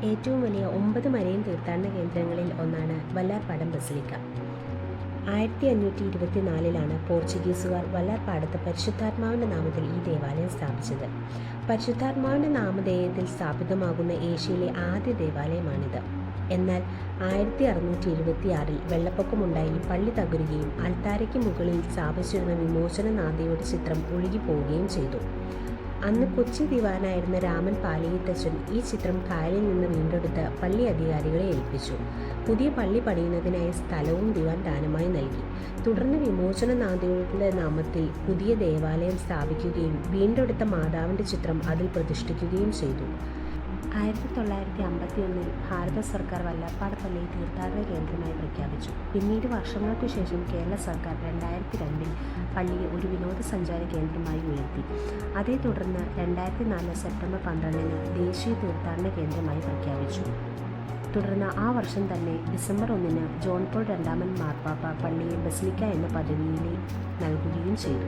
ഏറ്റവും വലിയ 9 മരിയൻ തീർത്ഥാടന കേന്ദ്രങ്ങളിൽ ഒന്നാണ് വല്ലാർപാടം ബസിലിക്ക. 1524 പോർച്ചുഗീസുകാർ വല്ലാർപാടത്ത് പരിശുദ്ധാത്മാവിൻ്റെ നാമത്തിൽ ഈ ദേവാലയം സ്ഥാപിച്ചത്. പരിശുദ്ധാത്മാവിൻ്റെ നാമധേയത്തിൽ സ്ഥാപിതമാകുന്ന ഏഷ്യയിലെ ആദ്യ ദേവാലയമാണിത്. എന്നാൽ 1676 വെള്ളപ്പൊക്കമുണ്ടായി പള്ളി തകരുകയും അൾത്താരയ്ക്ക് മുകളിൽ സ്ഥാപിച്ചിരുന്ന വിമോചനനാഥയുടെ ചിത്രം ഒഴുകിപ്പോവുകയും ചെയ്തു. അന്ന് കൊച്ചി ദിവാനായിരുന്ന രാമൻ പാലിയത്തച്ഛൻ ഈ ചിത്രം കായലിൽ നിന്ന് വീണ്ടെടുത്ത് പള്ളി അധികാരികളെ ഏൽപ്പിച്ചു. പുതിയ പള്ളി പണിയുന്നതിനായി സ്ഥലവും ദിവാൻ ദാനമായി നൽകി. തുടർന്ന് വിമോചനനാഥയുടെ നാമത്തിൽ പുതിയ ദേവാലയം സ്ഥാപിക്കുകയും വീണ്ടെടുത്ത മാതാവിൻ്റെ ചിത്രം അതിൽ പ്രതിഷ്ഠിക്കുകയും ചെയ്തു. 1951 ഭാരത സർക്കാർ വല്ലാർപാട് പള്ളിയെ തീർത്ഥാടന കേന്ദ്രമായി പ്രഖ്യാപിച്ചു. പിന്നീട് വർഷങ്ങൾക്കു ശേഷം കേരള സർക്കാർ 2002 പള്ളിയെ ഒരു വിനോദസഞ്ചാര കേന്ദ്രമായി ഉയർത്തി. അതേ തുടർന്ന് 2004 സെപ്റ്റംബർ 12 ദേശീയ തീർത്ഥാടന കേന്ദ്രമായി പ്രഖ്യാപിച്ചു. തുടർന്ന് ആ വർഷം തന്നെ ഡിസംബർ 1 ജോൺ പോൾ II മാർപ്പാപ്പ പള്ളിയെ ബസിലിക്ക എന്ന പദവിയിൽ നൽകുകയും ചെയ്തു.